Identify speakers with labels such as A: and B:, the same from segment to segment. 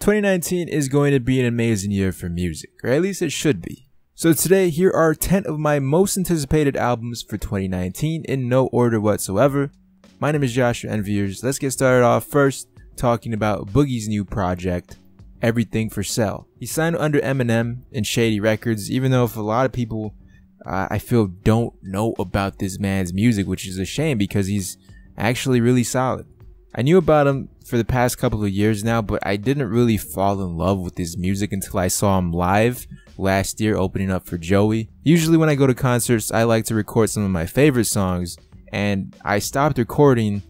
A: 2019 is going to be an amazing year for music, or at least it should be. So today, here are 10 of my most anticipated albums for 2019 in no order whatsoever. My name is Joshua and viewers. Let's get started off first talking about Boogie's new project, Everything for Sale. He signed under Eminem and Shady Records, even though if a lot of people I feel don't know about this man's music, which is a shame because he's actually really solid. I knew about him for the past couple of years now, but I didn't really fall in love with his music until I saw him live last year opening up for Joey. Usually when I go to concerts, I like to record some of my favorite songs, and I stopped recording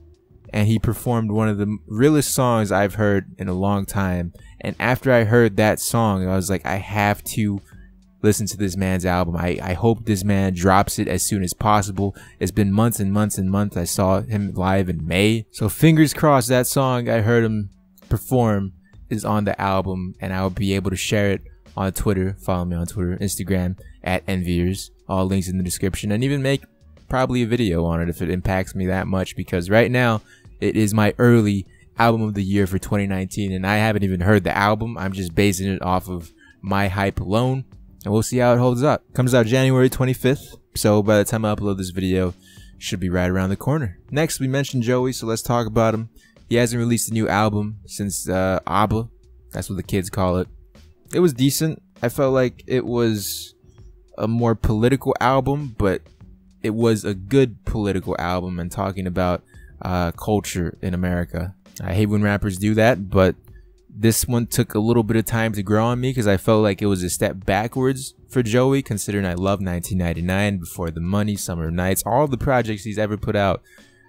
A: and he performed one of the realest songs I've heard in a long time. And after I heard that song, I was like, I have to listen to this man's album. I hope this man drops it as soon as possible. It's been months and months and months. I saw him live in May. So fingers crossed that song I heard him perform is on the album, and I'll be able to share it on Twitter. Follow me on Twitter, Instagram, @enviers. All links in the description, and even make probably a video on it if it impacts me that much, because right now it is my early album of the year for 2019, and I haven't even heard the album. I'm just basing it off of my hype alone, and we'll see how it holds up. Comes out January 25th, so by the time I upload this video, it should be right around the corner. Next, we mentioned Joey, so let's talk about him. He hasn't released a new album since ABBA. That's what the kids call it. It was decent. I felt like it was a more political album, but it was a good political album and talking about culture in America. I hate when rappers do that, but this one took a little bit of time to grow on me because I felt like it was a step backwards for Joey, considering I love 1999, Before the Money, Summer Nights, all the projects he's ever put out,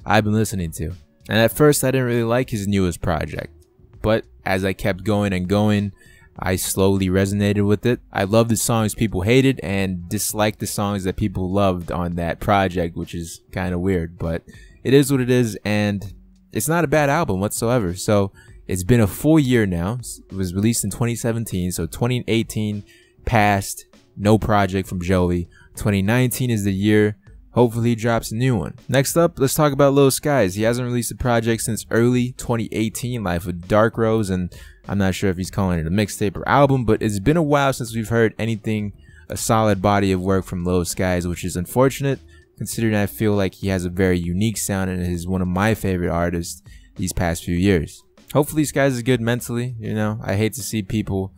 A: I've been listening to. And at first, I didn't really like his newest project, but as I kept going and going, I slowly resonated with it. I loved the songs people hated and disliked the songs that people loved on that project, which is kind of weird, but it is what it is, and it's not a bad album whatsoever. So it's been a full year now. It was released in 2017, so 2018 passed, no project from Joey. 2019 is the year. Hopefully he drops a new one. Next up, let's talk about Lil Skies. He hasn't released a project since early 2018, Life of Dark Rose, and I'm not sure if he's calling it a mixtape or album, but it's been a while since we've heard anything, a solid body of work from Lil Skies, which is unfortunate, considering I feel like he has a very unique sound and is one of my favorite artists these past few years. Hopefully Skies is good mentally, you know. I hate to see people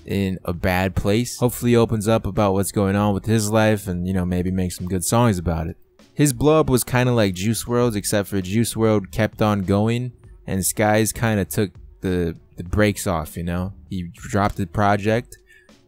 A: in a bad place. Hopefully he opens up about what's going on with his life and, you know, maybe make some good songs about it. His blow up was kind of like Juice WRLD's, except for Juice WRLD kept on going and Skies kind of took the brakes off, you know. He dropped the project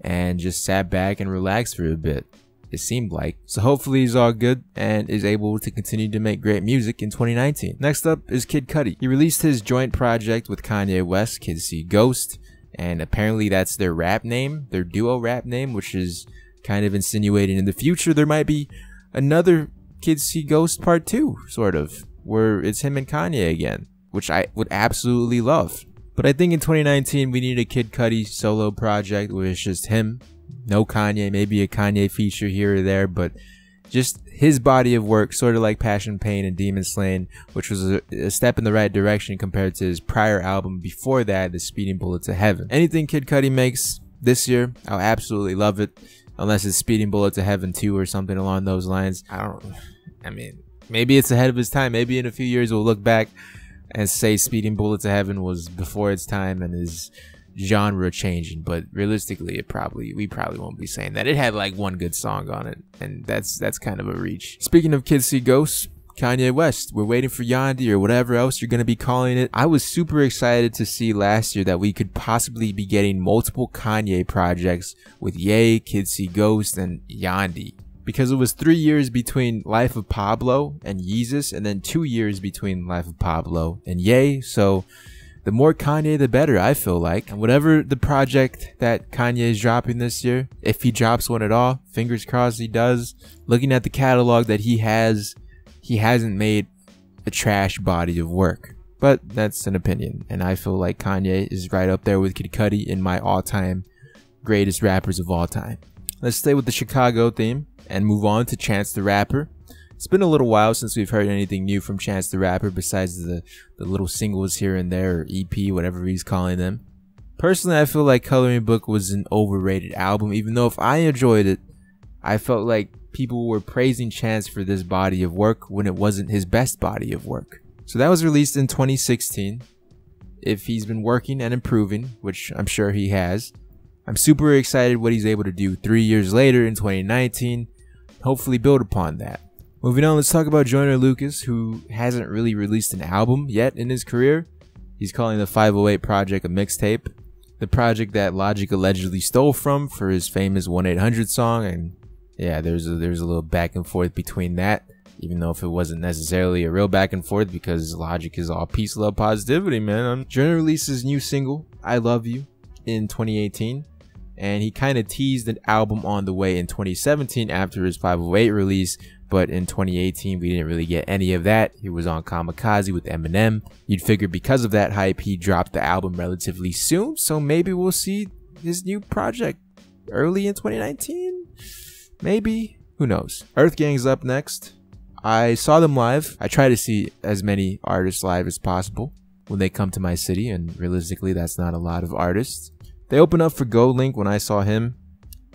A: and just sat back and relaxed for a bit, it seemed like. So hopefully he's all good and is able to continue to make great music in 2019. Next up is Kid Cudi. He released his joint project with Kanye West, Kids See Ghost, and apparently that's their rap name, their duo rap name, which is kind of insinuating in the future there might be another Kids See Ghost part 2, sort of, where it's him and Kanye again, which I would absolutely love. But I think in 2019 we need a Kid Cudi solo project where it's just him. No Kanye, maybe a Kanye feature here or there, but just his body of work, sort of like Passion, Pain, and Demon Slain, which was a step in the right direction compared to his prior album before that, The Speeding Bullet to Heaven. Anything Kid Cudi makes this year, I'll absolutely love it, unless it's Speeding Bullet to Heaven 2 or something along those lines. I mean, maybe it's ahead of his time. Maybe in a few years we'll look back and say Speeding Bullet to Heaven was before its time and is genre changing, but realistically we probably won't be saying that. It had like one good song on it, and that's kind of a reach. Speaking of Kids See Ghosts, Kanye West, we're waiting for Yandhi or whatever else you're gonna be calling it. I was super excited to see last year that we could possibly be getting multiple Kanye projects with Ye, Kids See Ghost, and Yandhi, because it was 3 years between Life of Pablo and Yeezus, and then 2 years between Life of Pablo and Ye. So the more Kanye, the better, I feel like. And whatever the project that Kanye is dropping this year, if he drops one at all, fingers crossed he does. Looking at the catalog that he has, he hasn't made a trash body of work. But that's an opinion, and I feel like Kanye is right up there with Kid Cudi in my all-time greatest rappers of all time. Let's stay with the Chicago theme and move on to Chance the Rapper. It's been a little while since we've heard anything new from Chance the Rapper besides the little singles here and there, or EP, whatever he's calling them. Personally, I feel like Coloring Book was an overrated album, even though if I enjoyed it, I felt like people were praising Chance for this body of work when it wasn't his best body of work. So that was released in 2016. If he's been working and improving, which I'm sure he has, I'm super excited what he's able to do 3 years later in 2019. Hopefully build upon that. Moving on, let's talk about Joyner Lucas, who hasn't really released an album yet in his career. He's calling the 508 project a mixtape. The project that Logic allegedly stole from for his famous 1-800 song, and yeah, there's a little back and forth between that, even though if it wasn't necessarily a real back and forth because Logic is all peace, love, positivity, man. Joyner released his new single, I Love You, in 2018, and he kind of teased an album on the way in 2017 after his 508 release, but in 2018 we didn't really get any of that. He was on Kamikaze with Eminem. You'd figure because of that hype he dropped the album relatively soon, so maybe we'll see his new project early in 2019? Maybe, who knows. Earth Gang's up next. I saw them live. I try to see as many artists live as possible when they come to my city, and realistically that's not a lot of artists. They opened up for Go Link when I saw him,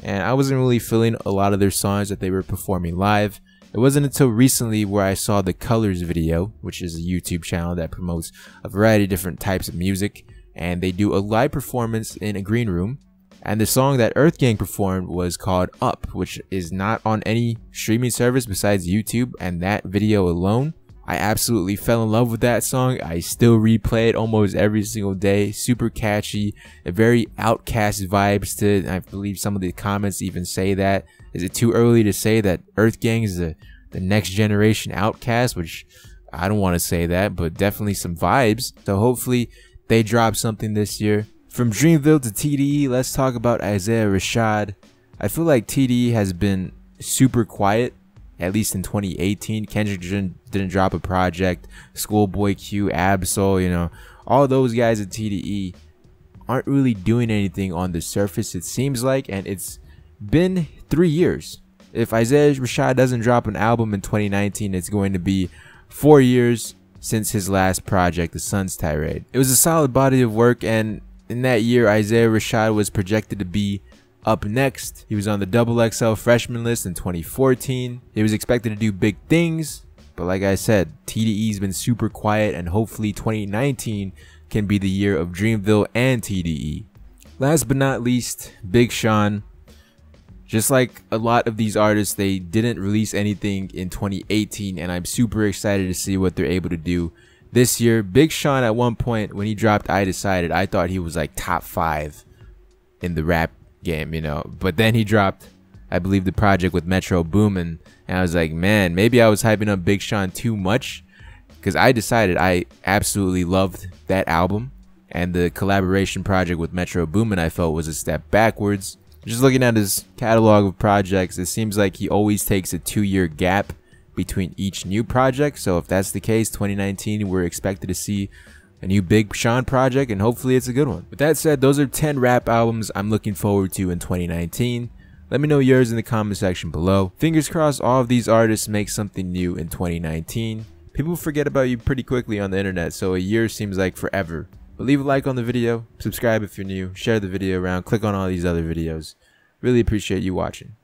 A: and I wasn't really feeling a lot of their songs that they were performing live. It wasn't until recently where I saw the Colors video, which is a YouTube channel that promotes a variety of different types of music, and they do a live performance in a green room. And the song that Earth Gang performed was called Up, which is not on any streaming service besides YouTube, and that video alone, I absolutely fell in love with that song. I still replay it almost every single day. Super catchy, a very Outkast vibes to it. I believe some of the comments even say that. Is it too early to say that Earth Gang is the next generation Outkast? Which I don't want to say that, but definitely some vibes. So hopefully they drop something this year. From Dreamville to TDE, let's talk about Isaiah Rashad. I feel like TDE has been super quiet, at least in 2018. Kendrick didn't drop a project. Schoolboy Q, Absol, you know, all those guys at TDE aren't really doing anything on the surface, it seems like, and it's been 3 years. If Isaiah Rashad doesn't drop an album in 2019, it's going to be 4 years since his last project, The Sun's Tirade. It was a solid body of work, and in that year, Isaiah Rashad was projected to be up next. He was on the XXL freshman list in 2014. He was expected to do big things, but like I said, TDE's been super quiet, and hopefully 2019 can be the year of Dreamville and TDE. Last but not least, Big Sean. Just like a lot of these artists, they didn't release anything in 2018, and I'm super excited to see what they're able to do this year. Big Sean, at one point when he dropped I Decided, I thought he was like top 5 in the rap game, you know, but then he dropped, I believe, the project with Metro Boomin, and I was like, man, maybe I was hyping up Big Sean too much, because I Decided, I absolutely loved that album, and the collaboration project with Metro Boomin I felt was a step backwards. Just looking at his catalog of projects, it seems like he always takes a 2-year gap between each new project. So if that's the case, 2019 we're expected to see a new Big Sean project, and hopefully it's a good one. With that said, those are 10 rap albums I'm looking forward to in 2019. Let me know yours in the comment section below. Fingers crossed all of these artists make something new in 2019. People forget about you pretty quickly on the internet, so a year seems like forever. But leave a like on the video, subscribe if you're new, share the video around, click on all these other videos. Really appreciate you watching.